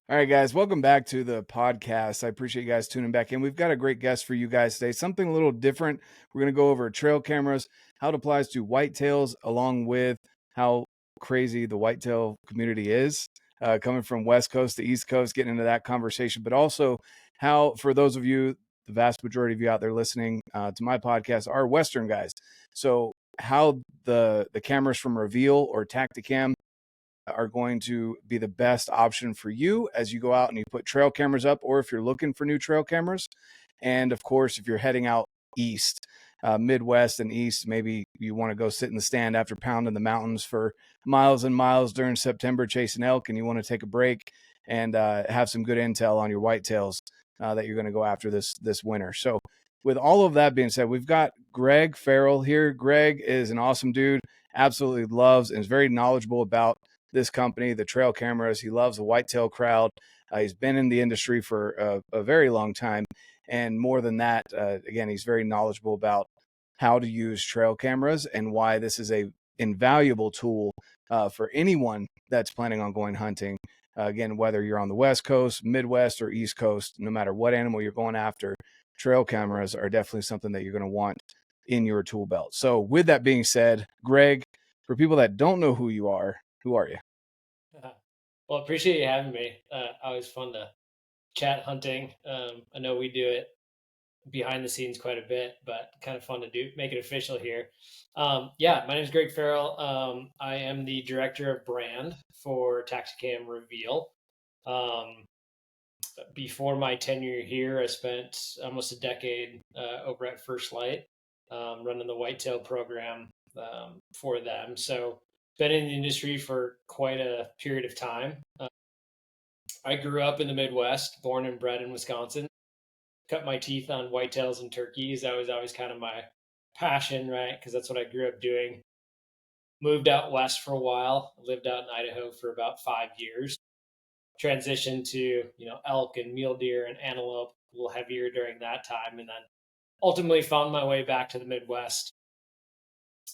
All right, guys, welcome back to the podcast. I appreciate you guys tuning back in. We've got a great guest for you guys today, something a little different. We're going to go over trail cameras, how it applies to whitetails, along with how crazy the whitetail community is, coming from West Coast to East Coast, getting into that conversation, but also how, for those of you, the vast majority of you out there listening to my podcast are Western guys. So how the cameras from Reveal or Tactacam are going to be the best option for you as you go out and you put trail cameras up, or if you're looking for new trail cameras. And of course, if you're heading out east, Midwest and east, maybe you want to go sit in the stand after pounding the mountains for miles and miles during September chasing elk, and you want to take a break and have some good intel on your whitetails that you're going to go after this winter. So with all of that being said, we've got Gregg Farrell here. Gregg is an awesome dude, absolutely loves and is very knowledgeable about this company, the trail cameras. He loves the whitetail crowd. He's been in the industry for a very long time. And more than that, again, he's very knowledgeable about how to use trail cameras and why this is a invaluable tool for anyone that's planning on going hunting. Again, whether you're on the West Coast, Midwest, or East Coast, no matter what animal you're going after, trail cameras are definitely something that you're going to want in your tool belt. So with that being said, Gregg, for people that don't know who you are, who are you? Well, appreciate you having me. Always fun to chat hunting. I know we do it behind the scenes quite a bit, but kind of fun to make it official here. Yeah, my name is Gregg Farrell. I am the director of brand for Tactacam Reveal. Before my tenure here, I spent almost a decade over at First Light, running the whitetail program for them. So been in the industry for quite a period of time. I grew up in the Midwest, born and bred in Wisconsin. Cut my teeth on whitetails and turkeys. That was always kind of my passion, right? Because that's what I grew up doing. Moved out west for a while. Lived out in Idaho for about 5 years. Transitioned to elk and mule deer and antelope, a little heavier during that time, and then ultimately found my way back to the Midwest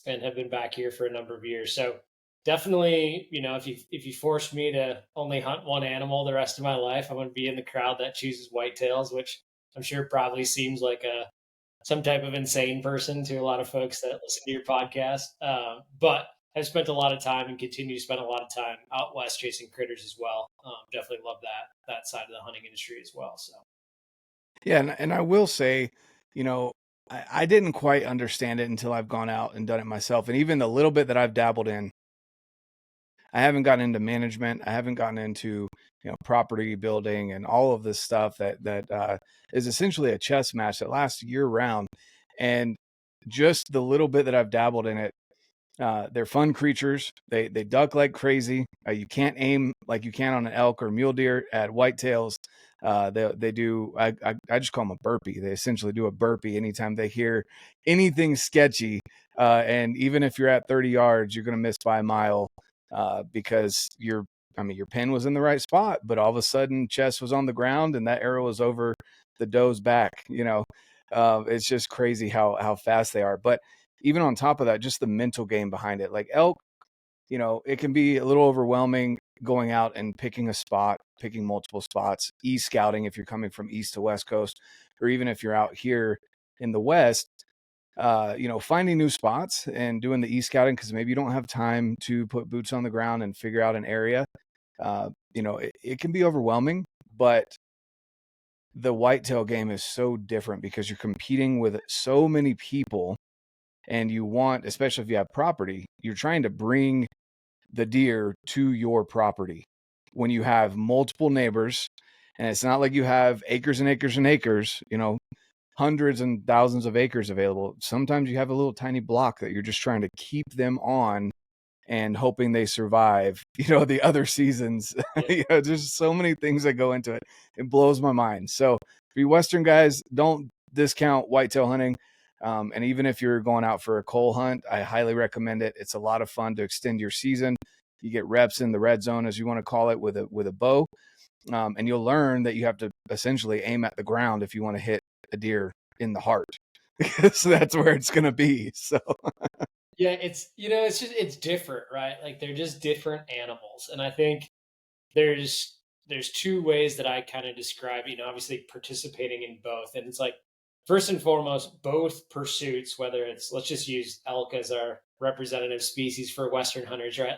and have been back here for a number of years. So definitely, if you force me to only hunt one animal the rest of my life, I'm going to be in the crowd that chooses whitetails, which I'm sure probably seems like some type of insane person to a lot of folks that listen to your podcast. But I've spent a lot of time and continue to spend a lot of time out west chasing critters as well. Definitely love that side of the hunting industry as well. So Yeah, and I will say, I didn't quite understand it until I've gone out and done it myself. And even the little bit that I've dabbled in, I haven't gotten into management. I haven't gotten into, property building and all of this stuff that is essentially a chess match that lasts year round. And just the little bit that I've dabbled in it, they're fun creatures. They duck like crazy. You can't aim like you can on an elk or mule deer. At whitetails, they do. I just call them a burpee. They essentially do a burpee anytime they hear anything sketchy. And even if you're at 30 yards, you're going to miss by a mile because your pin was in the right spot, but all of a sudden chest was on the ground and that arrow was over the doe's back. It's just crazy how fast they are. But even on top of that, just the mental game behind it. Like elk, it can be a little overwhelming going out and picking a spot, picking multiple spots, e-scouting if you're coming from east to west coast, or even if you're out here in the west, finding new spots and doing the e-scouting because maybe you don't have time to put boots on the ground and figure out an area. It can be overwhelming, but the whitetail game is so different because you're competing with so many people. And you want, especially if you have property, you're trying to bring the deer to your property when you have multiple neighbors. And it's not like you have acres and acres and acres, hundreds and thousands of acres available. Sometimes you have a little tiny block that you're just trying to keep them on and hoping they survive, the other seasons. There's so many things that go into it. It blows my mind. So for you Western guys, don't discount whitetail hunting. And even if you're going out for a coal hunt, I highly recommend it. It's a lot of fun to extend your season. You get reps in the red zone, as you want to call it, with a bow. And you'll learn that you have to essentially aim at the ground if you want to hit a deer in the heart, because that's where it's going to be. So yeah, it's different, right? Like they're just different animals, and I think there's there's two ways that I kind of describe, obviously participating in both. And it's like, first and foremost, both pursuits, whether it's, let's just use elk as our representative species for Western hunters, right?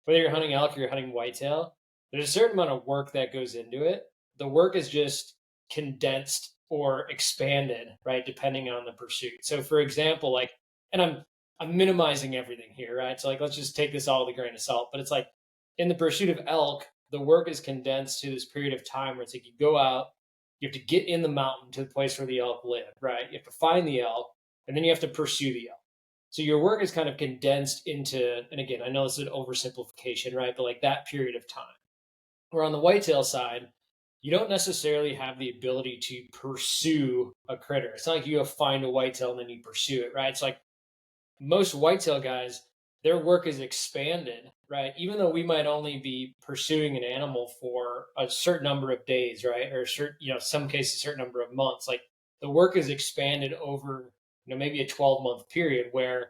Whether you're hunting elk or you're hunting whitetail, there's a certain amount of work that goes into it. The work is just condensed or expanded, right, depending on the pursuit. So, for example, like, and I'm minimizing everything here, right? So, like, let's just take this all with a grain of salt. But it's like in the pursuit of elk, the work is condensed to this period of time where it's like you go out, you have to get in the mountain to the place where the elk live, right? You have to find the elk, and then you have to pursue the elk. So your work is kind of condensed into, and again, I know this is an oversimplification, right? But like that period of time. Where on the whitetail side, you don't necessarily have the ability to pursue a critter. It's not like you go find a whitetail and then you pursue it, right? It's like most whitetail guys, their work is expanded, right? Even though we might only be pursuing an animal for a certain number of days, right? Or certain, some cases, a certain number of months. Like the work is expanded over, maybe a 12-month period where,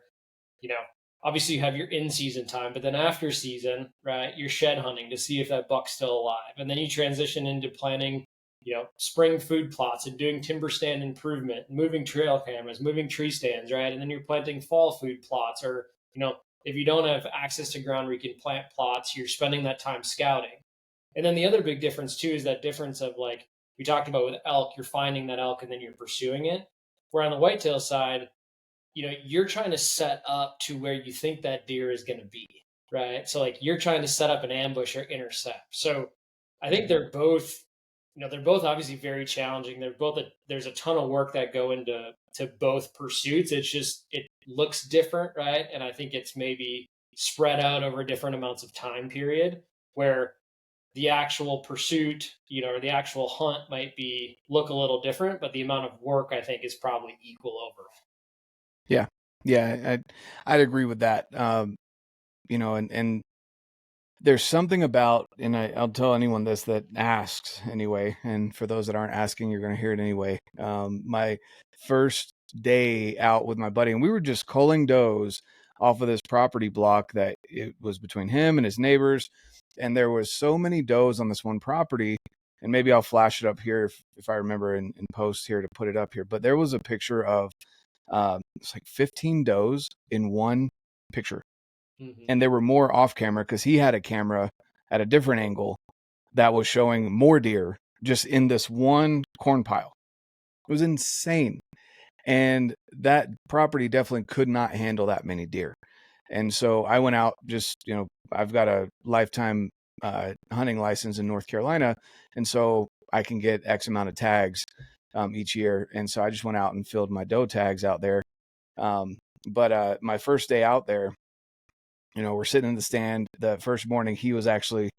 you know, obviously you have your in-season time, but then after season, right, you're shed hunting to see if that buck's still alive. And then you transition into planning, spring food plots and doing timber stand improvement, moving trail cameras, moving tree stands, right? And then you're planting fall food plots, or, if you don't have access to ground where you can plant plots, you're spending that time scouting. And then the other big difference too is that difference of, like we talked about with elk, you're finding that elk and then you're pursuing it. Where on the whitetail side, you're trying to set up to where you think that deer is going to be, right? So like you're trying to set up an ambush or intercept. So I think they're both obviously very challenging. There's a ton of work that go into both pursuits. It's just, it looks different, right? And I think it's maybe spread out over different amounts of time period, where the actual pursuit, or the actual hunt might be look a little different, but the amount of work I think is probably equal overall. Yeah. Yeah. I'd agree with that. And there's something about, and I'll tell anyone this that asks anyway, and for those that aren't asking, you're going to hear it anyway. My first day out with my buddy, and we were just culling does off of this property block that it was between him and his neighbors, and there was so many does on this one property, and maybe I'll flash it up here if I remember in post here to put it up here, but there was a picture of it's like 15 does in one picture. Mm-hmm. And there were more off camera because he had a camera at a different angle that was showing more deer just in this one corn pile. It was insane. And that property definitely could not handle that many deer. And so I went out, just, I've got a lifetime hunting license in North Carolina. And so I can get X amount of tags each year. And so I just went out and filled my doe tags out there. But my first day out there, we're sitting in the stand. The first morning, he was actually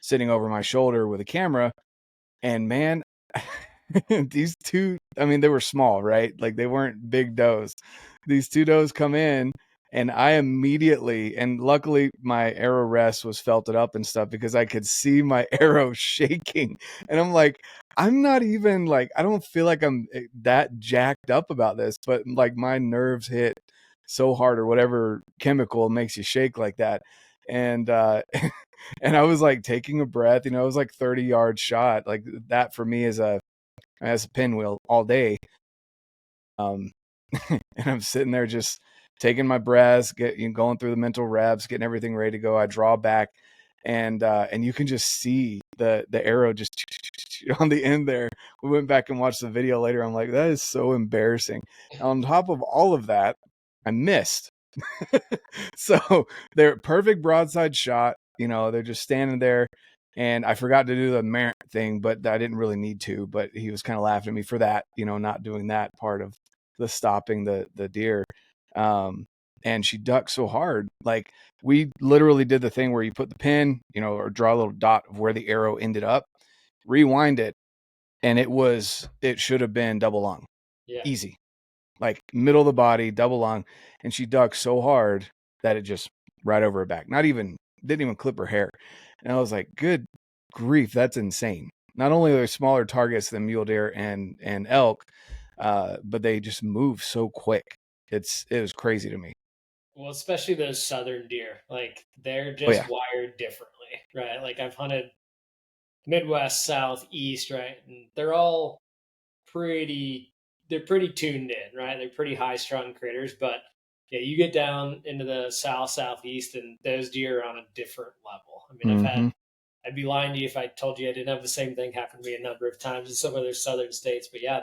sitting over my shoulder with a camera. And man, these two, I mean, they were small, right? Like they weren't big does. These two does come in, and I immediately, and luckily my arrow rest was felted up and stuff because I could see my arrow shaking. And I'm like, I'm not even like, I don't feel like I'm that jacked up about this, but like my nerves hit so hard, or whatever chemical makes you shake like that. And and I was like taking a breath, it was like 30-yard shot. Like that for me is as a pinwheel all day. And I'm sitting there just taking my breaths, going through the mental reps, getting everything ready to go. I draw back, and you can just see the arrow just on the end there. We went back and watched the video later. I'm like, that is so embarrassing. On top of all of that, I missed. So they're perfect broadside shot. They're just standing there. And I forgot to do the merit thing, but I didn't really need to. But he was kind of laughing at me for that, not doing that part of the stopping the deer. And she ducked so hard. Like we literally did the thing where you put the pin, or draw a little dot of where the arrow ended up, rewind it, and it should have been double lung. Yeah. Easy. Like middle of the body, double lung. And she ducked so hard that it just right over her back. Didn't even clip her hair. And I was like, good grief, that's insane. Not only are they smaller targets than mule deer and elk, but they just move so quick. It was crazy to me. Well, especially those southern deer, like they're Oh just yeah. wired differently, right? Like I've hunted Midwest, South, East, right? And they're all pretty they're pretty tuned in, right? They're pretty high strung critters, but yeah, you get down into the South, Southeast, and those deer are on a different level. I mean, Mm-hmm. I'd be lying to you if I told you I didn't have the same thing happen to me a number of times in some other southern states. But yeah,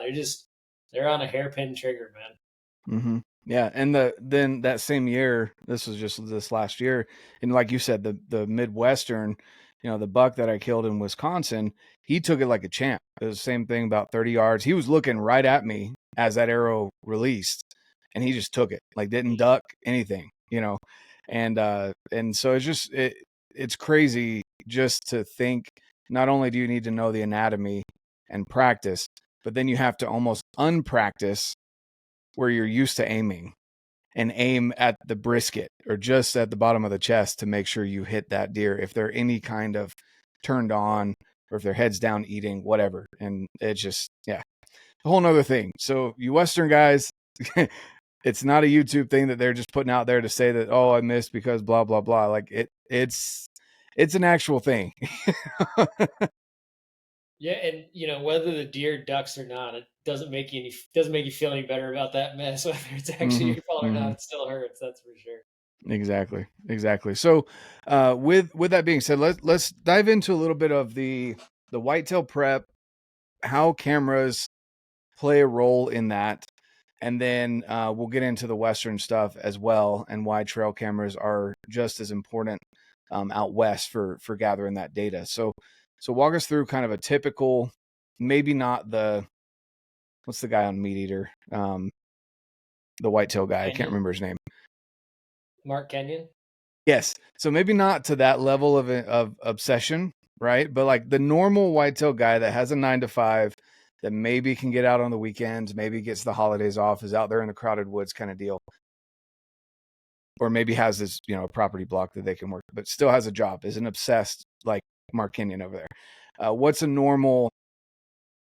they're on a hairpin trigger, man. Mm-hmm. Yeah, and then that same year, this was just this last year, and like you said, the Midwestern, the buck that I killed in Wisconsin, he took it like a champ. It was the same thing, about 30 yards. He was looking right at me as that arrow released, and he just took it, like didn't duck anything. And so it's crazy just to think. Not only do you need to know the anatomy and practice, but then you have to almost unpractice where you're used to aiming, and aim at the brisket or just at the bottom of the chest to make sure you hit that deer if they're any kind of turned on, or if their head's down eating, whatever. And it's just, yeah, a whole nother thing. So you Western guys, it's not a YouTube thing that they're just putting out there to say that, oh, I missed because blah, blah, blah. Like it's an actual thing. Yeah, and whether the deer ducks or not, it doesn't make you feel any better about that mess. Whether it's actually Mm-hmm. your fault or Mm-hmm. not, it still hurts. That's for sure. Exactly. So, with that being said, let's dive into a little bit of the whitetail prep, how cameras play a role in that, and then we'll get into the Western stuff as well, and why trail cameras are just as important out west for gathering that data. So walk us through kind of a typical, maybe not what's the guy on Meat Eater, the whitetail guy. I can't Kenyon, remember his name. Mark Kenyon. Yes. So maybe not to that level of obsession, right? But like the normal whitetail guy that has a 9 to 5, that maybe can get out on the weekends, maybe gets the holidays off, is out there in the crowded woods kind of deal. Or maybe has this, property block that they can work, but still has a job, isn't obsessed like Mark Kenyon over there. What's a normal,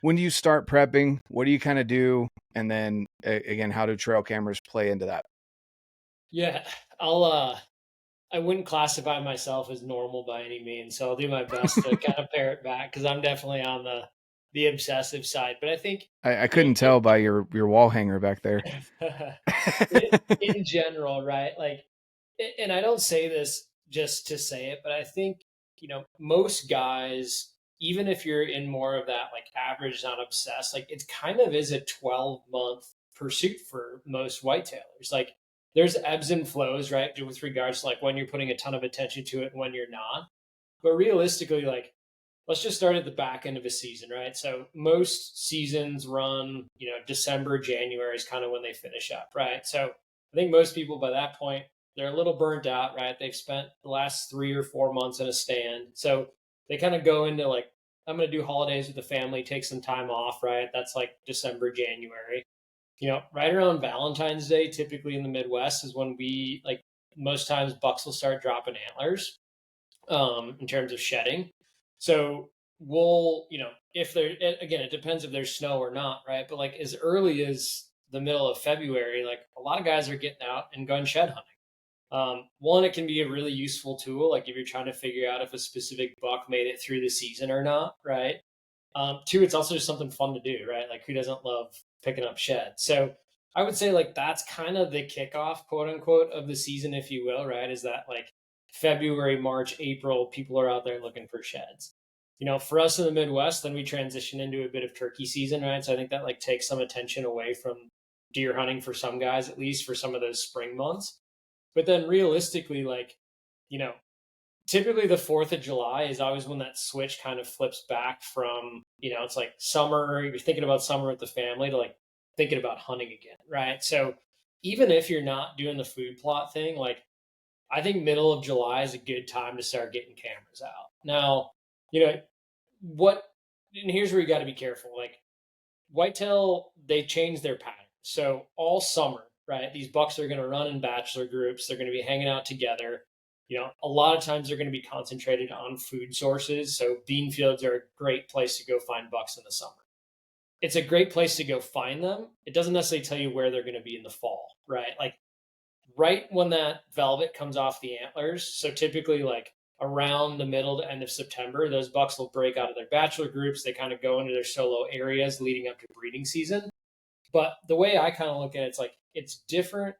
when do you start prepping? What do you kind of do? And then again, how do trail cameras play into that? Yeah, I wouldn't classify myself as normal by any means, so I'll do my best to kind of pare it back because I'm definitely on the obsessive side. But I think I in, couldn't tell by your wall hanger back there. in general, right? Like, and I don't say this just to say it, but I think, most guys, even if you're in more of that like average, not obsessed, like it kind of is a 12-month pursuit for most whitetailers. Like, there's ebbs and flows, right? With regards to like when you're putting a ton of attention to it and when you're not. But realistically, like, let's just start at the back end of a season, right? So most seasons run, December, January is kind of when they finish up, right? So I think most people by that point, they're a little burnt out, right? They've spent the last 3 or 4 months in a stand. So they kind of go into like, I'm going to do holidays with the family, take some time off, right? That's like December, January. Right around Valentine's Day, typically in the Midwest, is when we like most times bucks will start dropping antlers in terms of shedding. So we'll, if there, again, it depends if there's snow or not, right? But like as early as the middle of February, like a lot of guys are getting out and going shed hunting. One, it can be a really useful tool, like if you're trying to figure out if a specific buck made it through the season or not, right? Two, it's also just something fun to do, right? Like who doesn't love picking up shed? So I would say like that's kind of the kickoff, quote unquote, of the season, if you will, right? Is that like February, March, April, people are out there looking for sheds. For us in the Midwest, then we transition into a bit of turkey season, right? So I think that like takes some attention away from deer hunting for some guys, at least for some of those spring months. But then realistically, like, you know, typically the 4th of July is always when that switch kind of flips back from, it's like summer, you're thinking about summer with the family to like thinking about hunting again, right? So even if you're not doing the food plot thing, like I think middle of July is a good time to start getting cameras out. Now, you know, what, and here's where you got to be careful. Like whitetail, they change their pattern. So all summer, right, these bucks are going to run in bachelor groups. They're going to be hanging out together. A lot of times they're going to be concentrated on food sources. So bean fields are a great place to go find bucks in the summer. It's a great place to go find them. It doesn't necessarily tell you where they're going to be in the fall, right? Like right when that velvet comes off the antlers. So typically like around the middle to end of September, those bucks will break out of their bachelor groups. They kind of go into their solo areas leading up to breeding season. But the way I kind of look at it, it's like it's different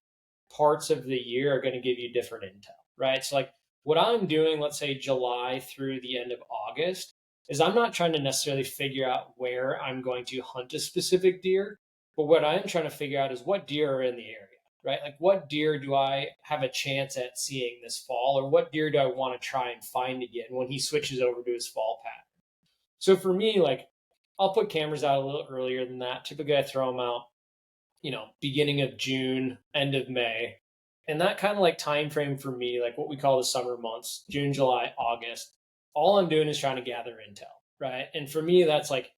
parts of the year are going to give you different intel, right? So like what I'm doing, let's say July through the end of August, is I'm not trying to necessarily figure out where I'm going to hunt a specific deer, but what I'm trying to figure out is what deer are in the area, right? Like what deer do I have a chance at seeing this fall, or what deer do I want to try and find again when he switches over to his fall pattern? So for me, like I'll put cameras out a little earlier than that. Typically I throw them out, beginning of June, end of May. And that kind of like time frame for me, like what we call the summer months, June, July, August, all I'm doing is trying to gather intel, right? And for me, that's like,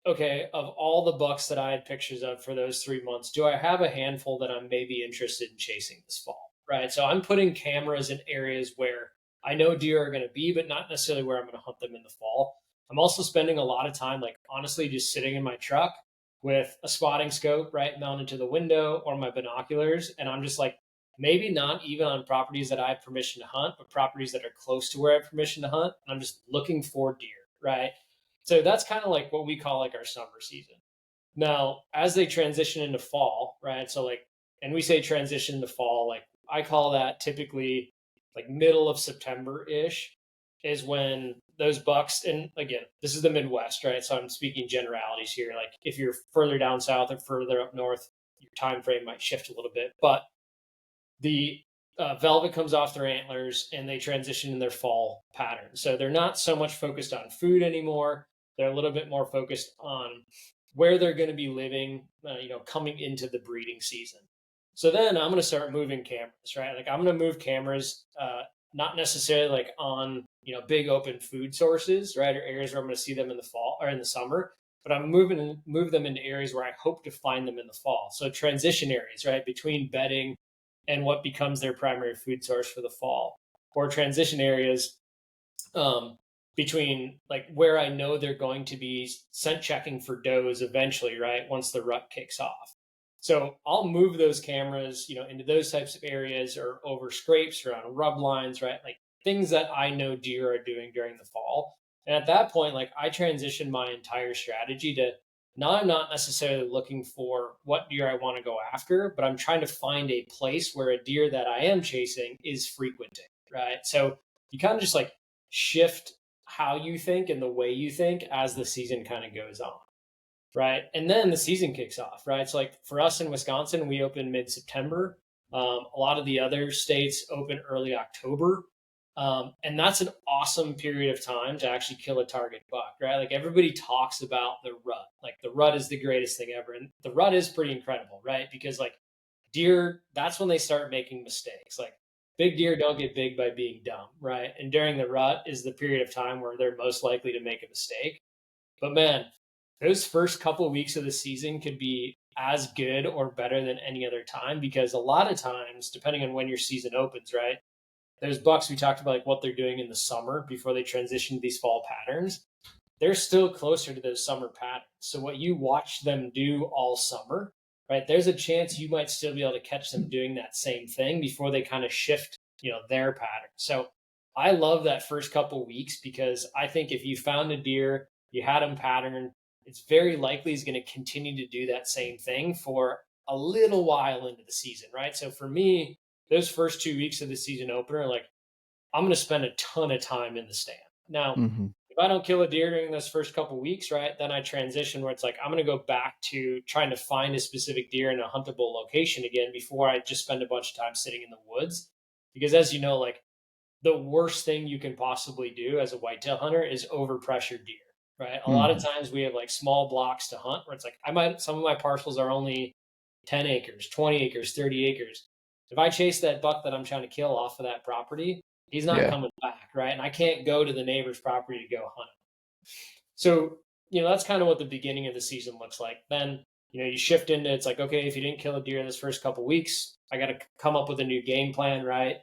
okay, of all the bucks that I had pictures of for those 3 months, do I have a handful that I'm maybe interested in chasing this fall, right? So I'm putting cameras in areas where I know deer are going to be, but not necessarily where I'm going to hunt them in the fall. I'm also spending a lot of time, like honestly, just sitting in my truck with a spotting scope, right, mounted to the window or my binoculars. And I'm just like, maybe not even on properties that I have permission to hunt, but properties that are close to where I have permission to hunt. And I'm just looking for deer, right? So that's kind of like what we call like our summer season. Now, as they transition into fall, right? So like, and we say transition to fall, like I call that typically like middle of September ish is when those bucks, and again, this is the Midwest, right? So I'm speaking generalities here. Like if you're further down south or further up north, your time frame might shift a little bit, but the velvet comes off their antlers and they transition in their fall pattern. So they're not so much focused on food anymore. They're a little bit more focused on where they're going to be living, coming into the breeding season. So then I'm going to start moving cameras, right? Like I'm going to move cameras, not necessarily like on, big open food sources, right? Or areas where I'm going to see them in the fall or in the summer, but I'm move them into areas where I hope to find them in the fall. So transition areas, right? Between bedding and what becomes their primary food source for the fall, or transition areas between like where I know they're going to be scent checking for does eventually, right? Once the rut kicks off. So I'll move those cameras, into those types of areas or over scrapes or on rub lines, right? Like things that I know deer are doing during the fall. And at that point, like I transition my entire strategy to now I'm not necessarily looking for what deer I want to go after, but I'm trying to find a place where a deer that I am chasing is frequenting, right? So you kind of just like shift how you think and the way you think as the season kind of goes on, right? And then the season kicks off, right? So like for us in Wisconsin, we open mid-September. A lot of the other states open early October. And that's an awesome period of time to actually kill a target buck, right? Like everybody talks about the rut. Like the rut is the greatest thing ever. And the rut is pretty incredible, right? Because like deer, that's when they start making mistakes. Like big deer don't get big by being dumb, right? And during the rut is the period of time where they're most likely to make a mistake. But man, those first couple of weeks of the season could be as good or better than any other time because a lot of times, depending on when your season opens, right? There's bucks we talked about like what they're doing in the summer before they transition to these fall patterns. They're still closer to those summer patterns. So what you watch them do all summer, right? There's a chance you might still be able to catch them doing that same thing before they kind of shift, their pattern. So I love that first couple weeks because I think if you found a deer, you had him patterned, it's very likely he's going to continue to do that same thing for a little while into the season, right? So for me, those first 2 weeks of the season opener, like I'm going to spend a ton of time in the stand. Now, if I don't kill a deer during those first couple of weeks, right, then I transition where it's like I'm going to go back to trying to find a specific deer in a huntable location again before I just spend a bunch of time sitting in the woods. Because as you know, like the worst thing you can possibly do as a whitetail hunter is overpressure deer, right? A lot of times we have like small blocks to hunt where it's like some of my parcels are only 10 acres, 20 acres, 30 acres. If I chase that buck that I'm trying to kill off of that property, he's not coming back, right? And I can't go to the neighbor's property to go hunt him. So, that's kind of what the beginning of the season looks like. Then, you shift into it's like, okay, if you didn't kill a deer this first couple of weeks, I got to come up with a new game plan, right?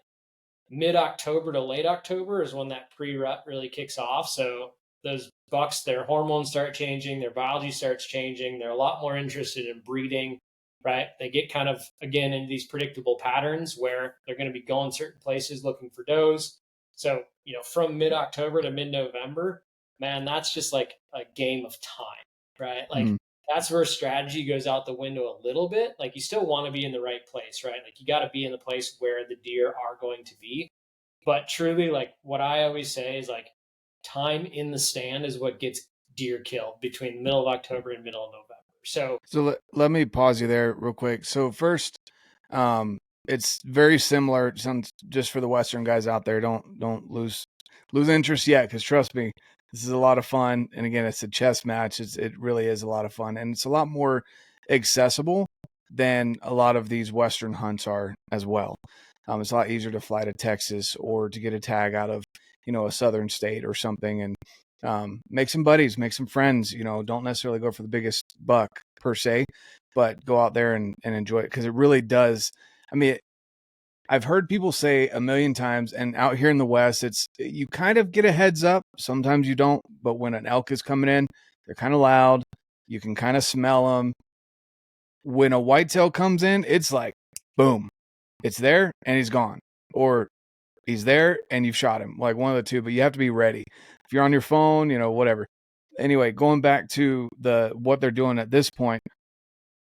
Mid-October to late October is when that pre-rut really kicks off. So those bucks, their hormones start changing, their biology starts changing. They're a lot more interested in breeding, right? They get kind of, again, into these predictable patterns where they're going to be going certain places looking for does. So, from mid-October to mid-November, man, that's just like a game of time, right? Like Mm. that's where strategy goes out the window a little bit. Like you still want to be in the right place, right? Like you got to be in the place where the deer are going to be. But truly, like what I always say is like time in the stand is what gets deer killed between the middle of October and middle of November. So Let me pause you there real quick. So first, it's very similar. Just for the Western guys out there, don't lose interest yet, because trust me, this is a lot of fun. And again, it's a chess match. It really is a lot of fun, and it's a lot more accessible than a lot of these Western hunts are as well. It's a lot easier to fly to Texas or to get a tag out of a southern state or something, and make some buddies, make some friends. Don't necessarily go for the biggest buck per se, but go out there and enjoy it, because it really does. I mean, I've heard people say a million times, and out here in the West, you kind of get a heads up. Sometimes you don't, but when an elk is coming in, they're kind of loud. You can kind of smell them. When a whitetail comes in, it's like, boom, it's there and he's gone, or he's there and you've shot him, like one of the two, but you have to be ready. If you're on your phone, whatever. Anyway, going back to what they're doing at this point,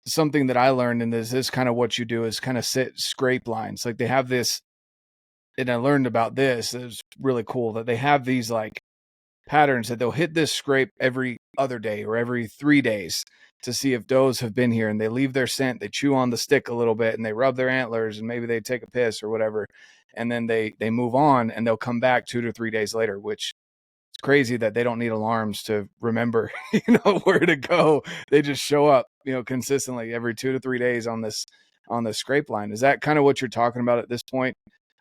something that I learned in this kind of what you do is kind of sit scrape lines. Like they have this, and I learned about this. It was really cool that they have these like patterns that they'll hit this scrape every other day or every 3 days to see if does have been here, and they leave their scent. They chew on the stick a little bit and they rub their antlers, and maybe they take a piss or whatever, and then they move on, and they'll come back 2 to 3 days later, which it's crazy that they don't need alarms to remember where to go. They just show up consistently every 2 to 3 days on this scrape line. Is that kind of what you're talking about at this point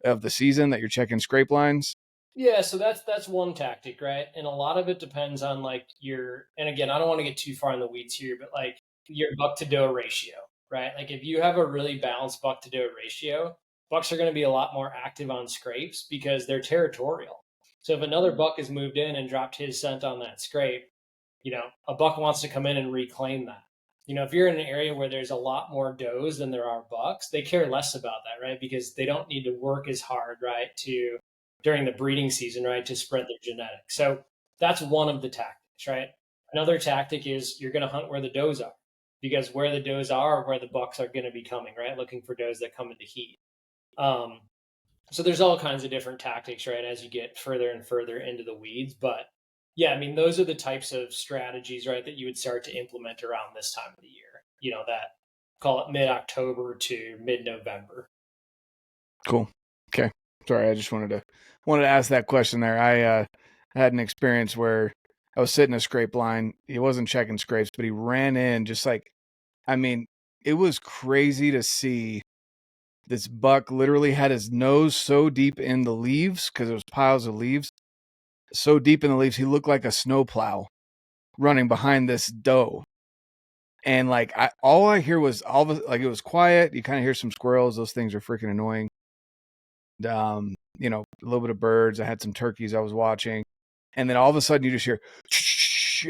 of the season, that you're checking scrape lines? yeah, so that's one tactic, right? And a lot of it depends on like and again, I don't want to get too far in the weeds here, but like your buck to doe ratio, right? Like if you have a really balanced buck to doe ratio, bucks are going to be a lot more active on scrapes because they're territorial. So if another buck has moved in and dropped his scent on that scrape, a buck wants to come in and reclaim that. If you're in an area where there's a lot more does than there are bucks, they care less about that, right? Because they don't need to work as hard, right, to during the breeding season, right, to spread their genetics. So that's one of the tactics, right? Another tactic is you're going to hunt where the does are, because where the does are where the bucks are going to be coming, right? Looking for does that come into heat. So there's all kinds of different tactics, right, as you get further and further into the weeds. But yeah, I mean, those are the types of strategies, right, that you would start to implement around this time of the year, that call it mid October to mid November. Cool. Okay. Sorry, I just wanted to ask that question there. I had an experience where I was sitting a scrape line. He wasn't checking scrapes, but he ran in just like, I mean, it was crazy to see. This buck literally had his nose so deep in the leaves, because there was piles of leaves, so deep in the leaves, he looked like a snowplow running behind this doe. And like all I hear was like it was quiet. You kind of hear some squirrels. Those things are freaking annoying. A little bit of birds. I had some turkeys I was watching, and then all of a sudden you just hear,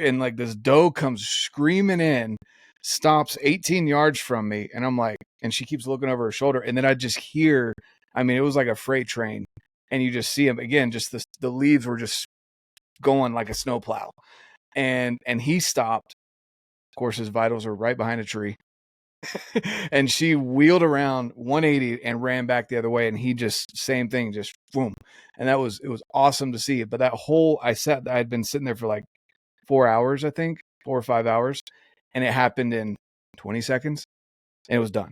and like this doe comes screaming in, stops 18 yards from me, and I'm like, and she keeps looking over her shoulder, and then I just hear, I mean, it was like a freight train, and you just see him again, just the leaves were just going like a snowplow, and he stopped. Of course, his vitals were right behind a tree. And she wheeled around 180 and ran back the other way, and he just same thing, just boom. And it was awesome to see. But I had been sitting there for like 4 hours, I think 4 or 5 hours, and it happened in 20 seconds, and it was done.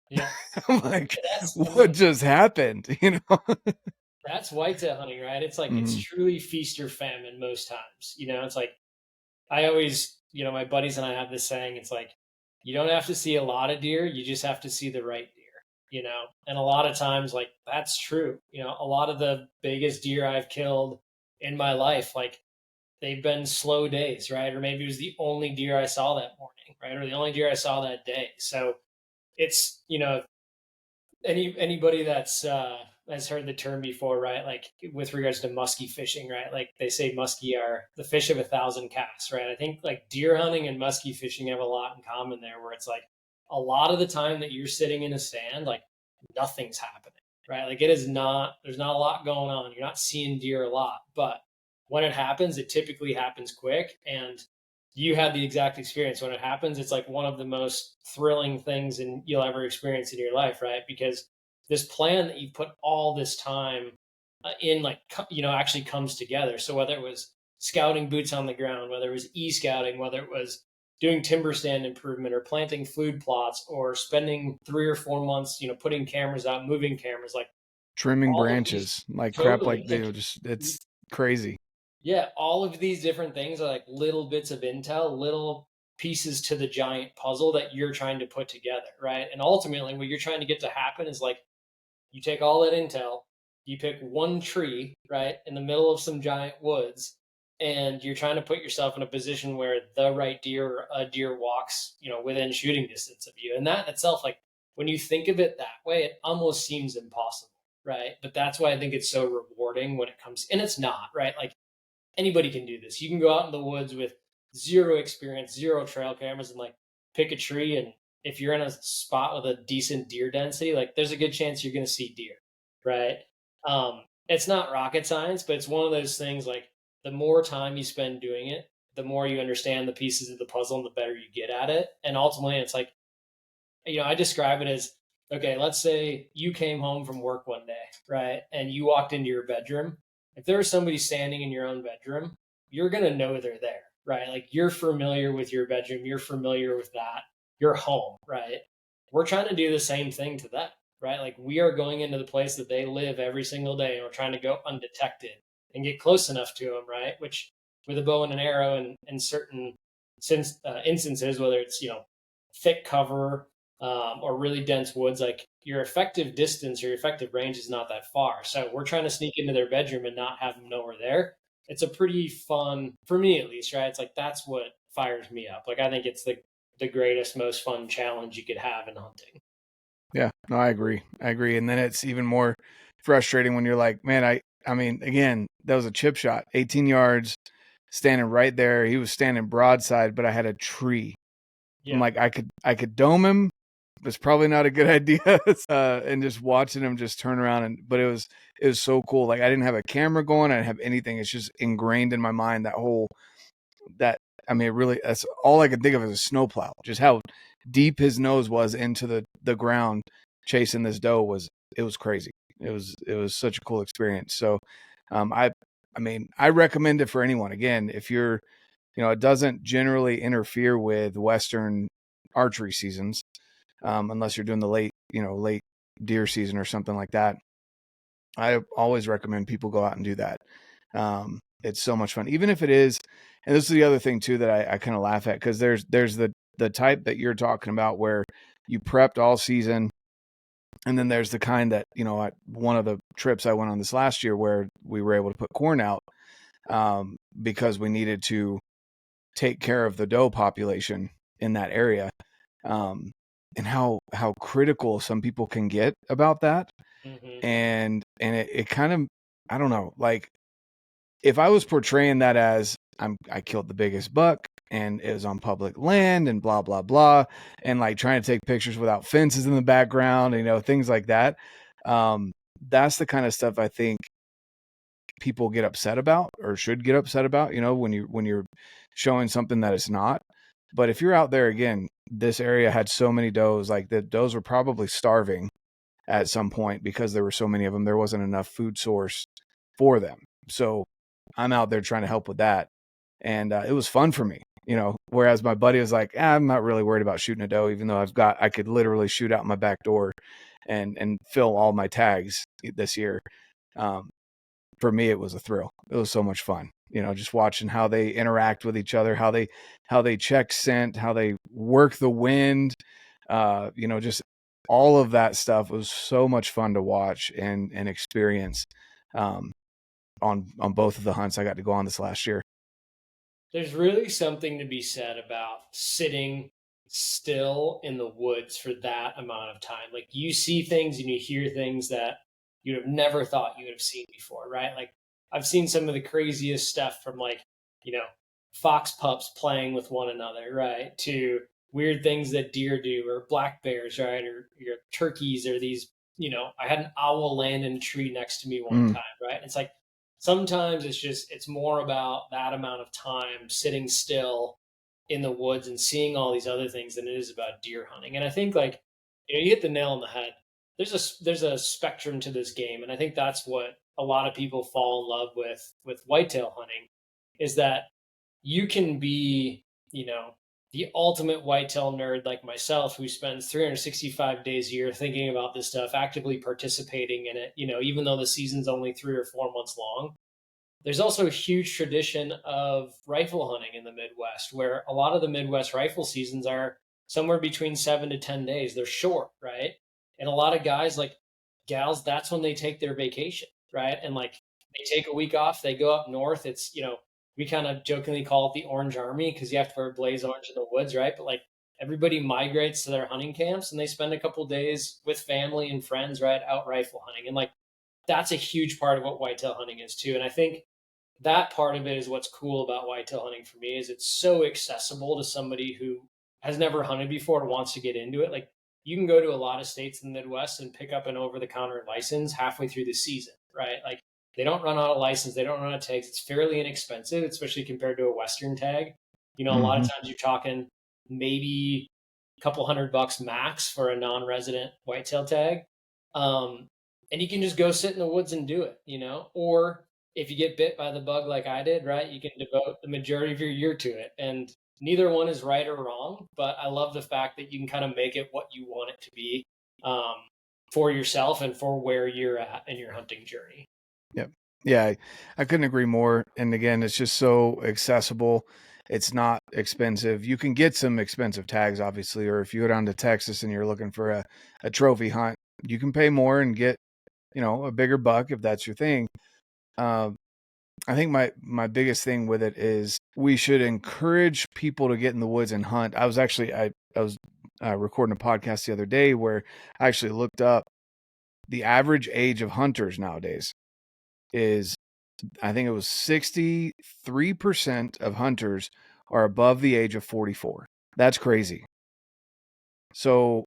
Yeah. I'm like, what just happened? That's whitetail hunting, right? It's like it's truly feast or famine most times. It's like I always, my buddies and I have this saying, it's like you don't have to see a lot of deer, you just have to see the right deer. And a lot of times, like that's true. A lot of the biggest deer I've killed in my life, like they've been slow days, right? Or maybe it was the only deer I saw that morning, right? Or the only deer I saw that day. So it's, anybody that's has heard the term before, right? Like with regards to muskie fishing, right? Like they say muskie are the fish of 1,000 casts, right? I think like deer hunting and muskie fishing have a lot in common there, where it's like a lot of the time that you're sitting in a stand, like nothing's happening, right? Like there's not a lot going on. You're not seeing deer a lot, but when it happens, it typically happens quick. And you had the exact experience. When it happens, it's like one of the most thrilling things you'll ever experience in your life, right? Because this plan that you put all this time in, like, actually comes together. So whether it was scouting boots on the ground, whether it was e-scouting, whether it was doing timber stand improvement or planting food plots or spending 3 or 4 months, putting cameras out, moving cameras, like Trimming all of these, branches, like crap, totally, like they were just, it's crazy. yeah, all of these different things are like little bits of intel, little pieces to the giant puzzle that you're trying to put together, right? And ultimately, what you're trying to get to happen is like you take all that intel, you pick one tree, right, in the middle of some giant woods, and you're trying to put yourself in a position where the right deer or a deer walks, within shooting distance of you. And that itself, like when you think of it that way, it almost seems impossible, right? But that's why I think it's so rewarding when it comes, and it's not, right? Like anybody can do this. You can go out in the woods with zero experience, zero trail cameras, and like pick a tree. And if you're in a spot with a decent deer density, like there's a good chance you're going to see deer, right? It's not rocket science, but it's one of those things like the more time you spend doing it, the more you understand the pieces of the puzzle and the better you get at it. And ultimately, it's like, I describe it as, okay, let's say you came home from work one day, right? And you walked into your bedroom. If there was somebody standing in your own bedroom, you're going to know they're there, right? Like you're familiar with your bedroom, you're familiar with that, your home, right? We're trying to do the same thing to them, right? Like we are going into the place that they live every single day and we're trying to go undetected and get close enough to them, right? Which with a bow and an arrow and in certain instances, whether it's, thick cover or really dense woods, like your effective distance or your effective range is not that far. So we're trying to sneak into their bedroom and not have them know we're there. It's a pretty fun, for me at least, right? It's like that's what fires me up. Like I think it's the greatest, most fun challenge you could have in hunting. Yeah, no, I agree. I agree. And then it's even more frustrating when you're like, man, I mean, again, that was a chip shot, 18 yards, standing right there. He was standing broadside, but I had a tree. I'm Yeah. like, I could dome him. It's probably not a good idea. And just watching him just turn around but it was so cool. Like I didn't have a camera going. I didn't have anything. It's just ingrained in my mind that I mean, it really, that's all I could think of as a snowplow. Just how deep his nose was into the ground chasing this doe it was crazy. It was such a cool experience. So, I mean, I recommend it for anyone. Again, if you're, it doesn't generally interfere with Western archery seasons, unless you're doing the late deer season or something like that. I always recommend people go out and do that. It's so much fun, even if it is. And this is the other thing too that I kind of laugh at, because there's the type that you're talking about where you prepped all season, and then there's the kind that one of the trips I went on this last year where we were able to put corn out because we needed to take care of the doe population in that area, and how critical some people can get about that, Mm-hmm. and it kind of, I don't know, like if I was portraying that as I killed the biggest buck and it was on public land and blah blah blah, and like trying to take pictures without fences in the background, things like that, that's the kind of stuff I think people get upset about or should get upset about, when you're showing something that it's not. But if you're out there, again, this area had so many does, like the does were probably starving at some point because there were so many of them. There wasn't enough food source for them. So I'm out there trying to help with that. And it was fun for me, whereas my buddy was like, I'm not really worried about shooting a doe, even though I could literally shoot out my back door and fill all my tags this year. For me, it was a thrill. It was so much fun, just watching how they interact with each other, how they check scent, how they work the wind, just all of that stuff was so much fun to watch and experience, on both of the hunts I got to go on this last year. There's really something to be said about sitting still in the woods for that amount of time. Like you see things and you hear things that you'd have never thought you would have seen before, right? Like I've seen some of the craziest stuff from like, you know, fox pups playing with one another, right? To weird things that deer do or black bears, right? Or your turkeys or these I had an owl land in a tree next to me one Mm. time, right? And it's like sometimes it's more about that amount of time sitting still in the woods and seeing all these other things than it is about deer hunting. And I think like you hit the nail on the head. There's a spectrum to this game, and I think that's what a lot of people fall in love with whitetail hunting is that you can be, the ultimate whitetail nerd like myself who spends 365 days a year thinking about this stuff, actively participating in it, even though the season's only 3 or 4 months long. There's also a huge tradition of rifle hunting in the Midwest where a lot of the Midwest rifle seasons are somewhere between 7 to 10 days. They're short, right? And a lot of guys, like gals, that's when they take their vacation, right? And like they take a week off, they go up north. It's, we kind of jokingly call it the Orange Army because you have to wear blaze orange in the woods, right? But like everybody migrates to their hunting camps and they spend a couple days with family and friends, right, out rifle hunting. And like that's a huge part of what whitetail hunting is too. And I think that part of it is what's cool about whitetail hunting for me is it's so accessible to somebody who has never hunted before and wants to get into it. Like you can go to a lot of states in the Midwest and pick up an over the counter license halfway through the season, right? Like they don't run out of license, they don't run out of tags. It's fairly inexpensive, especially compared to a Western tag. A lot of Mm-hmm. times you're talking maybe a couple $100 max for a non-resident whitetail tag. Um, and you can just go sit in the woods and do it, or if you get bit by the bug like I did, right, you can devote the majority of your year to it. And neither one is right or wrong, but I love the fact that you can kind of make it what you want it to be, um, for yourself and for where you're at in your hunting journey. Yep. Yeah, I couldn't agree more. And again, it's just so accessible. It's not expensive. You can get some expensive tags, obviously, or if you go down to Texas and you're looking for a trophy hunt, you can pay more and get, a bigger buck if that's your thing. Uh, I think my biggest thing with it is we should encourage people to get in the woods and hunt. I was recording a podcast the other day where I actually looked up the average age of hunters nowadays is, I think it was 63% of hunters are above the age of 44. That's crazy. So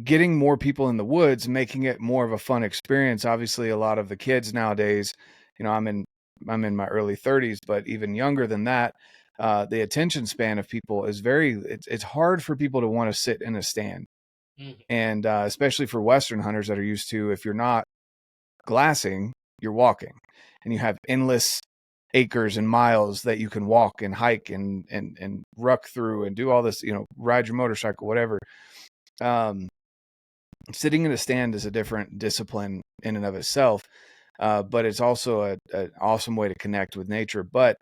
getting more people in the woods, making it more of a fun experience. Obviously, a lot of the kids nowadays, I'm in my early 30s, but even younger than that, the attention span of people is it's hard for people to want to sit in a stand. Mm-hmm. And especially for Western hunters that are used to, if you're not glassing, you're walking, and you have endless acres and miles that you can walk and hike and ruck through and do all this, ride your motorcycle, whatever. Sitting in a stand is a different discipline in and of itself, but it's also an awesome way to connect with nature. But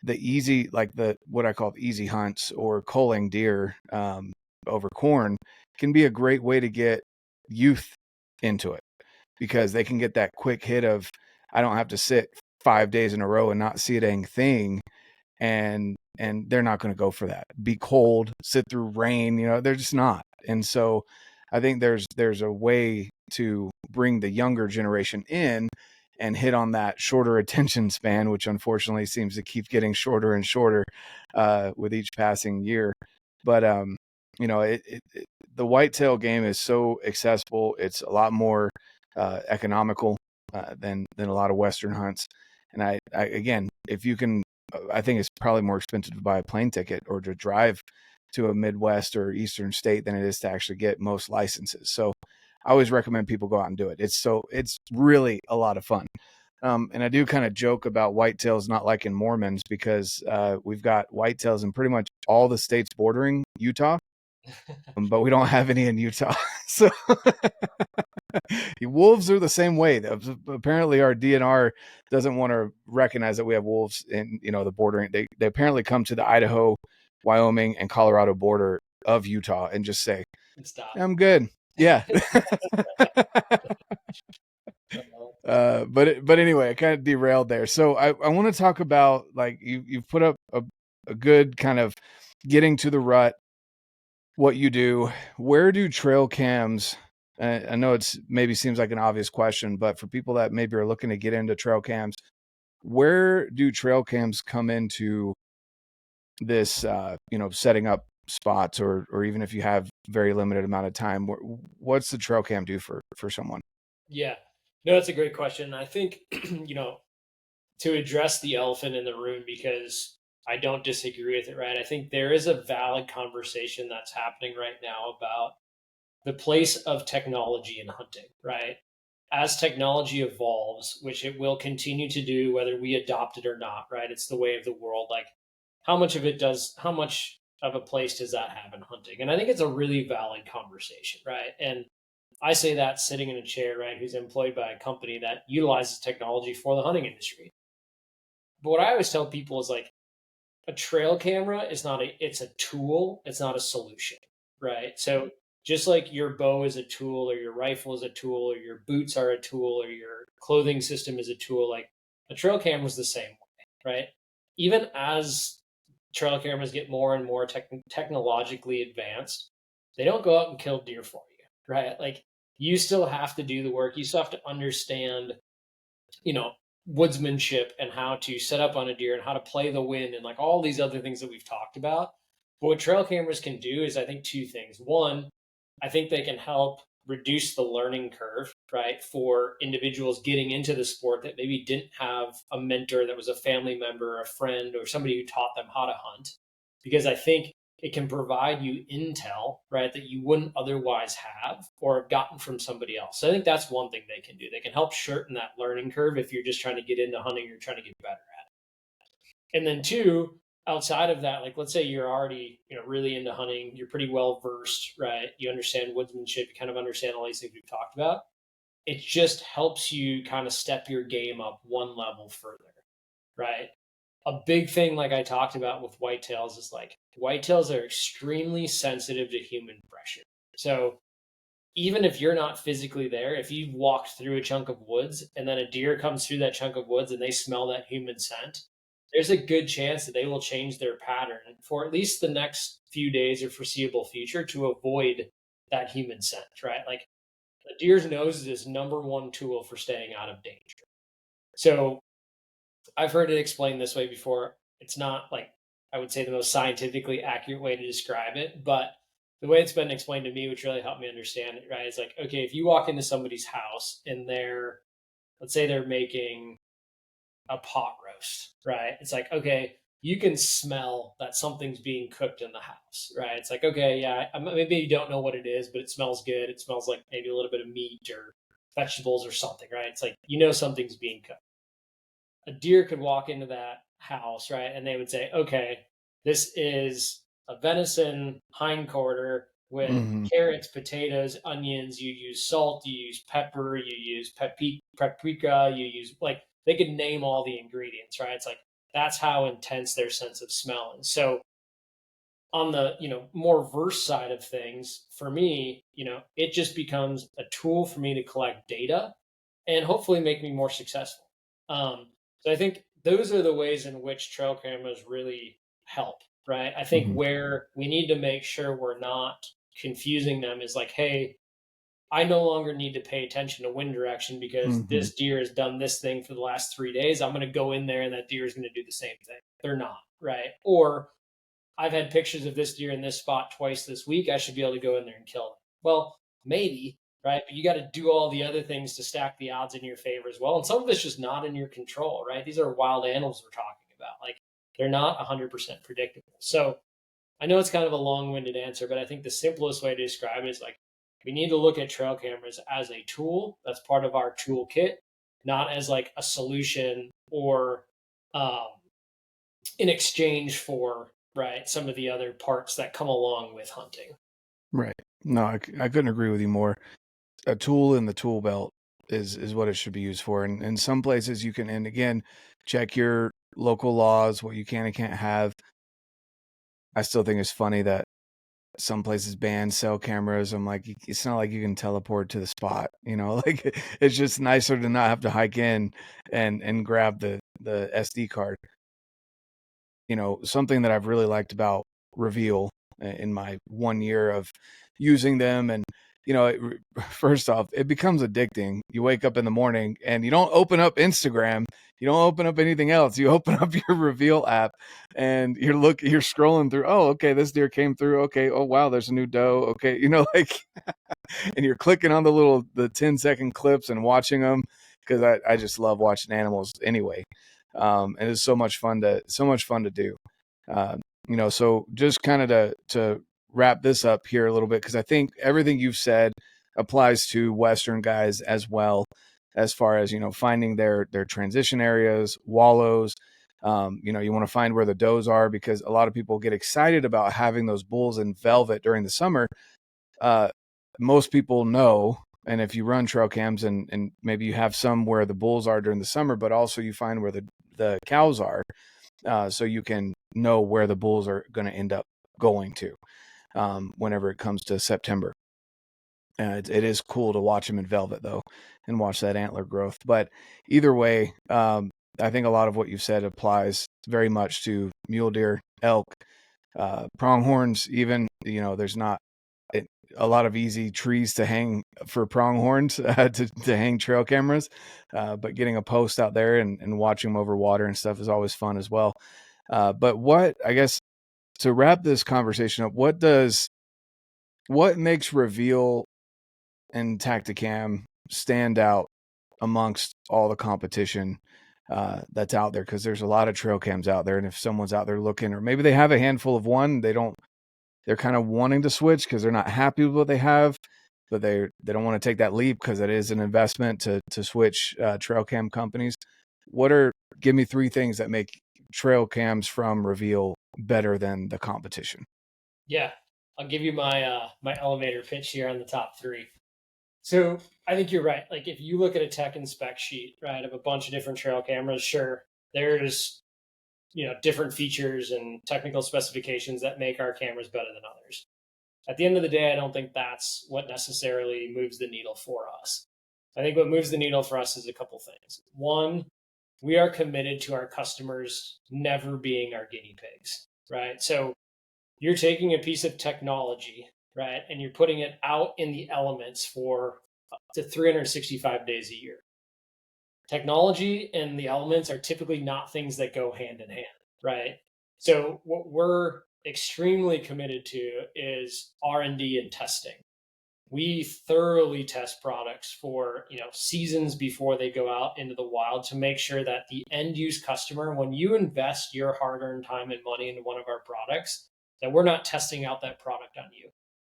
the easy, like what I call easy hunts or culling deer over corn, can be a great way to get youth into it because they can get that quick hit of, I don't have to sit 5 days in a row and not see a dang thing. And they're not going to go for that. Be cold, sit through rain, they're just not. And so I think there's a way to bring the younger generation in and hit on that shorter attention span, which unfortunately seems to keep getting shorter and shorter with each passing year. But the whitetail game is so accessible. It's a lot more economical than a lot of Western hunts. And I again, if you can, I think it's probably more expensive to buy a plane ticket or to drive to a Midwest or Eastern state than it is to actually get most licenses. So I always recommend people go out and do it. It's really a lot of fun. And I do kind of joke about whitetails not liking Mormons because we've got whitetails in pretty much all the states bordering Utah, but we don't have any in Utah. So wolves are the same way. Apparently, our DNR doesn't want to recognize that we have wolves in the bordering. They apparently come to the Idaho, Wyoming, and Colorado border of Utah and just say, Stop. "I'm good." Yeah. But anyway, I kind of derailed there. So I want to talk about, like, you've put up a good kind of getting to the rut, what you do. Where do trail cams, I know it's maybe seems like an obvious question, but for people that maybe are looking to get into trail cams, where do trail cams come into this, setting up spots, or even if you have very limited amount of time, what's the trail cam do for someone? Yeah. No, that's a great question. I think, to address the elephant in the room, because I don't disagree with it, right? I think there is a valid conversation that's happening right now about the place of technology in hunting, right? As technology evolves, which it will continue to do, whether we adopt it or not, right? It's the way of the world. Like, how much of a place does that have in hunting? And I think it's a really valid conversation, right? And I say that sitting in a chair, right, who's employed by a company that utilizes technology for the hunting industry. But what I always tell people is like, a trail camera is not it's a tool, it's not a solution, right? So just like your bow is a tool, or your rifle is a tool, or your boots are a tool, or your clothing system is a tool, like a trail camera is the same way, right? Even as trail cameras get more and more technologically advanced, they don't go out and kill deer for you, right? Like, you still have to do the work. You still have to understand, you know, woodsmanship and how to set up on a deer and how to play the wind and like all these other things that we've talked about. But what trail cameras can do is, I think, two things. One, I think they can help reduce the learning curve, right, for individuals getting into the sport that maybe didn't have a mentor that was a family member or a friend or somebody who taught them how to hunt. Because I think it can provide you intel, right, that you wouldn't otherwise have or have gotten from somebody else. So I think that's one thing they can do. They can help shorten that learning curve if you're just trying to get into hunting, you're trying to get better at it. And then two, outside of that, like let's say you're already, really into hunting, you're pretty well versed, right? You understand woodsmanship, you kind of understand all these things we've talked about. It just helps you kind of step your game up one level further, right? A big thing, like I talked about with whitetails, is like whitetails are extremely sensitive to human pressure. So even if you're not physically there, if you've walked through a chunk of woods and then a deer comes through that chunk of woods and they smell that human scent, there's a good chance that they will change their pattern for at least the next few days or foreseeable future to avoid that human scent, right? Like, a deer's nose is his number one tool for staying out of danger. So I've heard it explained this way before. It's not like, I would say, the most scientifically accurate way to describe it, but the way it's been explained to me, which really helped me understand it, right? Is like, okay, if you walk into somebody's house and let's say they're making a pot roast, right? It's like, okay, you can smell that something's being cooked in the house, right? It's like, okay, yeah, maybe you don't know what it is, but it smells good. It smells like maybe a little bit of meat or vegetables or something, right? It's like, something's being cooked. A deer could walk into that house, right? And they would say, okay, this is a venison hind quarter with Mm-hmm. carrots, potatoes, onions. You use salt, you use pepper, you use paprika, you use, like, they could name all the ingredients, right? It's like, that's how intense their sense of smell is. So on the, more verse side of things, for me, it just becomes a tool for me to collect data and hopefully make me more successful. So I think those are the ways in which trail cameras really help, right? I think Mm-hmm. where we need to make sure we're not confusing them is like, hey, I no longer need to pay attention to wind direction because Mm-hmm. this deer has done this thing for the last 3 days. I'm going to go in there and that deer is going to do the same thing. They're not, right? Or I've had pictures of this deer in this spot twice this week. I should be able to go in there and kill them. Well, maybe, right? But you got to do all the other things to stack the odds in your favor as well. And some of it's just not in your control, right? These are wild animals we're talking about. Like, they're not 100% predictable. So I know it's kind of a long winded answer, but I think the simplest way to describe it is like, we need to look at trail cameras as a tool that's part of our toolkit, not as like a solution or um, in exchange for, right, some of the other parts that come along with hunting. Right. No, I couldn't agree with you more. A tool in the tool belt is what it should be used for. And in some places you can, and again, check your local laws, what you can and can't have. I still think it's funny that some places ban cell cameras. I'm like, it's not like you can teleport to the spot, like it's just nicer to not have to hike in and grab the SD card. Something that I've really liked about Reveal in my 1 year of using them and you know, first off, it becomes addicting. You wake up in the morning and you don't open up Instagram. You don't open up anything else. You open up your Reveal app and you're scrolling through. Oh, okay, this deer came through. Okay. Oh, wow, there's a new doe. Okay. You know, like, and you're clicking on the 10-second clips and watching them because I just love watching animals anyway. And it's so much fun to do. You know, so just kind of to wrap this up here a little bit, because I think everything you've said applies to Western guys as well, as far as, you know, finding their transition areas, wallows. You know, you want to find where the does are, because a lot of people get excited about having those bulls in velvet during the summer. Most people know, and if you run trail cams and maybe you have some where the bulls are during the summer, but also you find where the cows are, so you can know where the bulls are going to end up going to whenever it comes to September. It is cool to watch them in velvet, though, and watch that antler growth. But either way, I think a lot of what you've said applies very much to mule deer, elk, pronghorns. Even, you know, there's not a lot of easy trees to hang for pronghorns to hang trail cameras, but getting a post out there and watching them over water and stuff is always fun as well. But what, I guess, to wrap this conversation up, what makes Reveal and Tactacam stand out amongst all the competition that's out there? Because there's a lot of trail cams out there, and if someone's out there looking, or maybe they have a handful of one, they're kind of wanting to switch because they're not happy with what they have, but they don't want to take that leap because it is an investment to switch trail cam companies. Give me 3 things that make trail cams from Reveal better than the competition. Yeah, I'll give you my my elevator pitch here on the top 3. So I think you're right. Like, if you look at a tech and spec sheet, right, of a bunch of different trail cameras, sure, there's, you know, different features and technical specifications that make our cameras better than others. At the end of the day, I don't think that's what necessarily moves the needle for us. I think what moves the needle for us is a couple things. One, we are committed to our customers never being our guinea pigs, right? So you're taking a piece of technology, right, and you're putting it out in the elements for up to 365 days a year. Technology and the elements are typically not things that go hand in hand, right? So what we're extremely committed to is R&D and testing. We thoroughly test products for, you know, seasons before they go out into the wild to make sure that the end use customer, when you invest your hard-earned time and money into one of our products, that we're not testing out that product on you.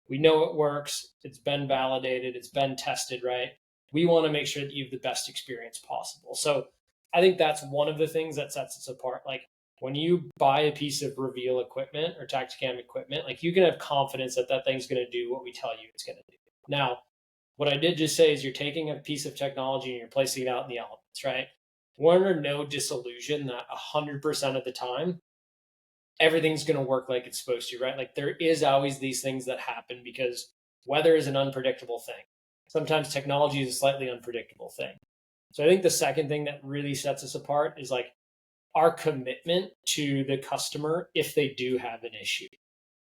We know it works, it's been validated, it's been tested, right? We want to make sure that you have the best experience possible. So I think that's one of the things that sets us apart. Like, when you buy a piece of Reveal equipment or Tactacam equipment, like, you can have confidence that that thing's going to do what we tell you it's going to do. Now, what I did just say is you're taking a piece of technology and you're placing it out in the elements, right? We're under no disillusion that 100% of the time, everything's going to work like it's supposed to, right? Like, there is always these things that happen because weather is an unpredictable thing. Sometimes technology is a slightly unpredictable thing. So I think the second thing that really sets us apart is like our commitment to the customer if they do have an issue.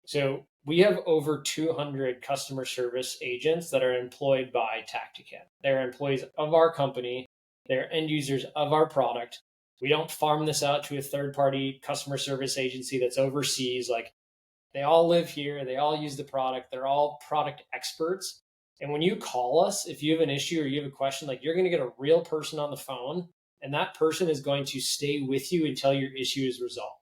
So we have over 200 customer service agents that are employed by Tactacam. They're employees of our company. They're end users of our product. We don't farm this out to a third-party customer service agency that's overseas. Like, they all live here. They all use the product. They're all product experts. And when you call us, if you have an issue or you have a question, like, you're going to get a real person on the phone, and that person is going to stay with you until your issue is resolved.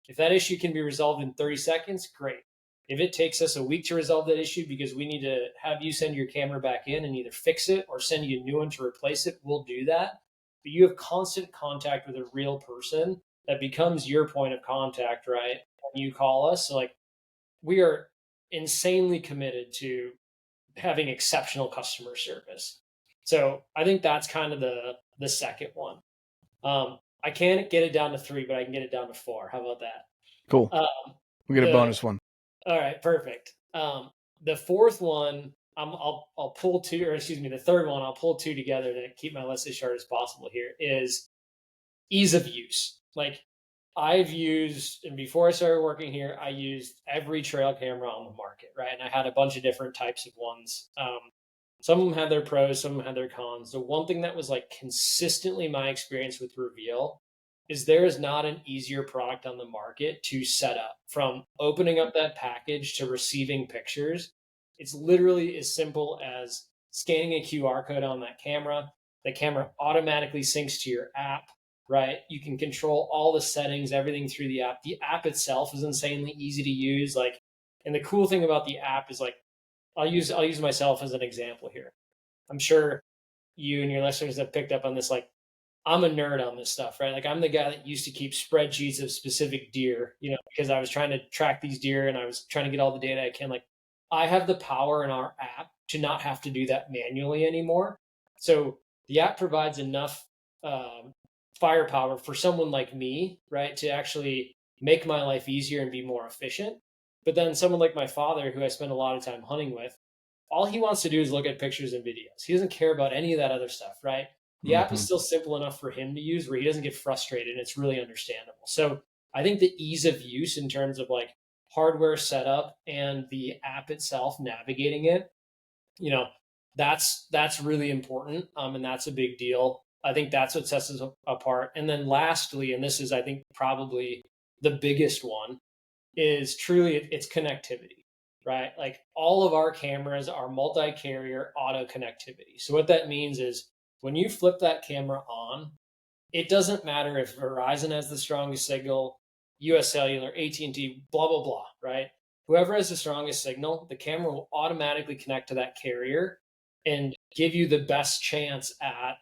If that issue can be resolved in 30 seconds, great. If it takes us a week to resolve that issue because we need to have you send your camera back in and either fix it or send you a new one to replace it, we'll do that. But you have constant contact with a real person that becomes your point of contact, right? When you call us. So, like, we are insanely committed to having exceptional customer service. So I think that's kind of the second one. I can't get it down to 3, but I can get it down to 4. How about that? Cool. We get a bonus one. All right, perfect. The fourth one, I'll pull 2, or excuse me, the third one, I'll pull 2 together to keep my list as short as possible here, is ease of use. Like, I've used, and before I started working here, I used every trail camera on the market, right? And I had a bunch of different types of ones. Some of them had their pros, some of them had their cons. The one thing that was like consistently my experience with Reveal is there is not an easier product on the market to set up, from opening up that package to receiving pictures. It's literally as simple as scanning a QR code on that camera. The camera automatically syncs to your app, right? You can control all the settings, everything through the app. The app itself is insanely easy to use. Like, and the cool thing about the app is like, I'll use myself as an example here. I'm sure you and your listeners have picked up on this. Like, I'm a nerd on this stuff, right? Like, I'm the guy that used to keep spreadsheets of specific deer, because I was trying to track these deer and I was trying to get all the data I can. Like, I have the power in our app to not have to do that manually anymore. So the app provides enough um, firepower for someone like me, right, to actually make my life easier and be more efficient. But then someone like my father, who I spend a lot of time hunting with, all he wants to do is look at pictures and videos. He doesn't care about any of that other stuff, right? The app is Mm-hmm. still simple enough for him to use where he doesn't get frustrated, and it's really understandable. So I think the ease of use in terms of like hardware setup and the app itself navigating it, you know, that's really important, and that's a big deal. I think that's what sets us apart. And then lastly, and this is I think probably the biggest one, is truly it's connectivity, right? Like, all of our cameras are multi-carrier auto connectivity. So what that means is when you flip that camera on, it doesn't matter if Verizon has the strongest signal, US Cellular, AT&T, blah blah blah, right? Whoever has the strongest signal, the camera will automatically connect to that carrier and give you the best chance at,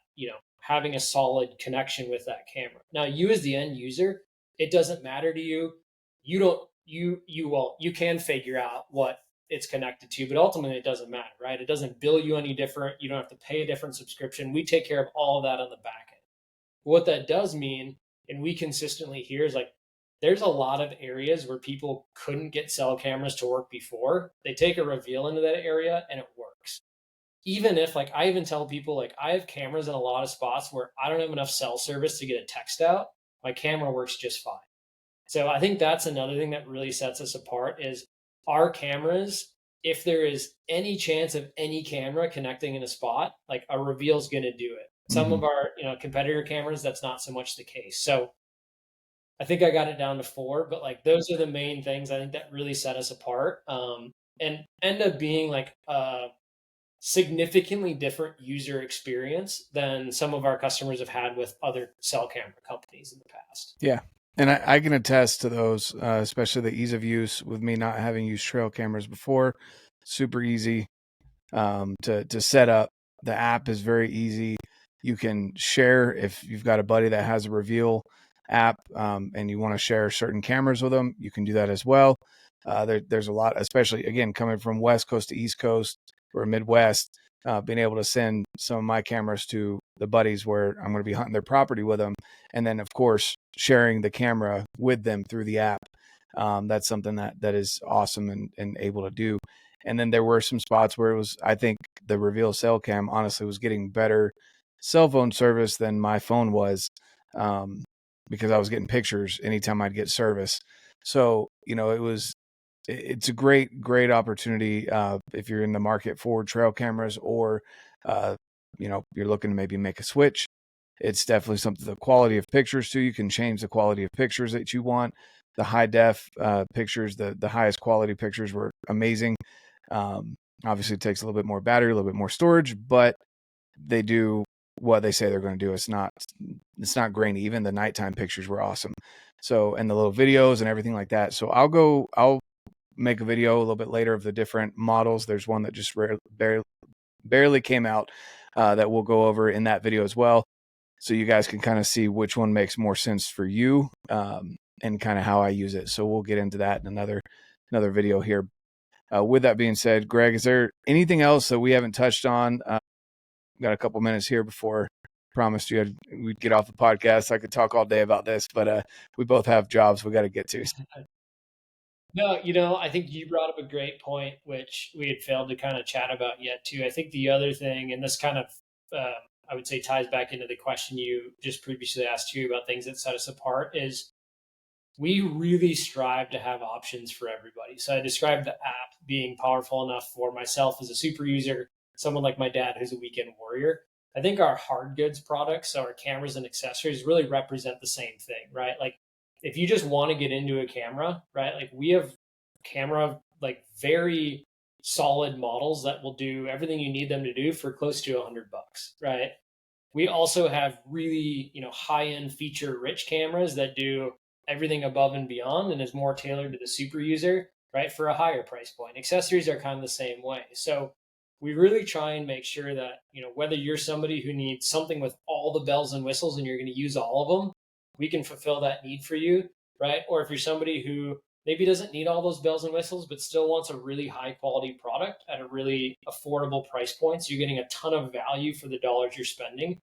having a solid connection with that camera. Now, you as the end user, it doesn't matter to you. You don't you can figure out what it's connected to, but ultimately it doesn't matter, right? It doesn't bill you any different. You don't have to pay a different subscription. We take care of all of that on the back end. What that does mean, and we consistently hear, is like there's a lot of areas where people couldn't get cell cameras to work before. They take a Reveal into that area and it works. Even if, like, I even tell people, like, I have cameras in a lot of spots where I don't have enough cell service to get a text out. My camera works just fine. So I think that's another thing that really sets us apart is our cameras. If there is any chance of any camera connecting in a spot, like, a Reveal is going to do it. Some Mm-hmm. of our, competitor cameras, that's not so much the case. So I think I got it down to four, but like those are the main things I think that really set us apart, and end up being like a significantly different user experience than some of our customers have had with other cell camera companies in the past. Yeah. And I can attest to those, especially the ease of use with me not having used trail cameras before. Super easy to set up. The app is very easy. You can share if you've got a buddy that has a Reveal app, and you want to share certain cameras with them. You can do that as well. There's a lot, especially again coming from West Coast to East Coast or Midwest, being able to send some of my cameras to the buddies where I'm going to be hunting their property with them, and then of course sharing the camera with them through the app. That's something that is awesome and able to do. And then there were some spots where it was, I think the Reveal cell cam honestly was getting better cell phone service than my phone was, um, because I was getting pictures anytime I'd get service. So, it's a great opportunity, if you're in the market for trail cameras, or, you're looking to maybe make a switch. It's definitely something, the quality of pictures too. You can change the quality of pictures that you want. The high def pictures, the highest quality pictures were amazing. Um, Obviously, it takes a little bit more battery, a little bit more storage, but they do what they say they're going to do. It's not grainy. Even the nighttime pictures were awesome. So, and the little videos and everything like that. So I'll make a video a little bit later of the different models. There's one that just barely came out, that we'll go over in that video as well. So you guys can kind of see which one makes more sense for you, and kind of how I use it. So we'll get into that in another video here. With that being said, Greg, is there anything else that we haven't touched on? Got a couple minutes here before promised we'd get off the podcast. I could talk all day about this, but we both have jobs we got to get to. No, I think you brought up a great point, which we had failed to kind of chat about yet too. I think the other thing, and this kind of, I would say, ties back into the question you just previously asked too about things that set us apart, is we really strive to have options for everybody. So I described the app being powerful enough for myself as a super user, someone like my dad who's a weekend warrior. I think our hard goods products, so our cameras and accessories, really represent the same thing, right? Like if you just want to get into a camera, right? Like we have camera, like very solid models that will do everything you need them to do for close to $100, right? We also have really, high end feature rich cameras that do everything above and beyond and is more tailored to the super user, right? For a higher price point. Accessories are kind of the same way. So we really try and make sure that, whether you're somebody who needs something with all the bells and whistles and you're going to use all of them, we can fulfill that need for you, right? Or if you're somebody who maybe doesn't need all those bells and whistles, but still wants a really high quality product at a really affordable price point, so you're getting a ton of value for the dollars you're spending,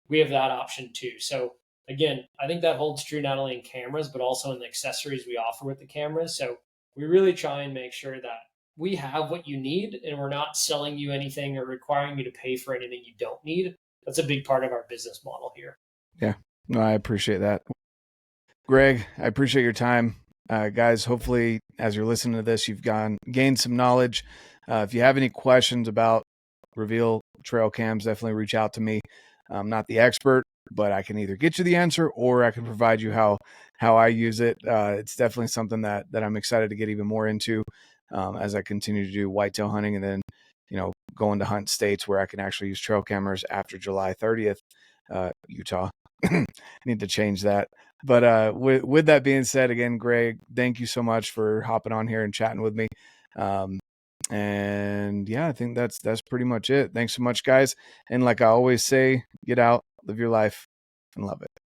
we have that option too. So again, I think that holds true not only in cameras, but also in the accessories we offer with the cameras. So we really try and make sure that we have what you need and we're not selling you anything or requiring you to pay for anything you don't need. That's a big part of our business model here. Yeah, no, I appreciate that. Greg, I appreciate your time. Guys, hopefully as you're listening to this, you've gained some knowledge. If you have any questions about Reveal trail cams, definitely reach out to me. I'm not the expert, but I can either get you the answer or I can provide you how I use it. It's definitely something that I'm excited to get even more into as I continue to do whitetail hunting, and then going to hunt states where I can actually use trail cameras after July 30th. Utah. Need to change that. But with that being said, again, Greg, thank you so much for hopping on here and chatting with me. And yeah, I think that's pretty much it. Thanks so much, guys. And like I always say, get out, live your life, and love it.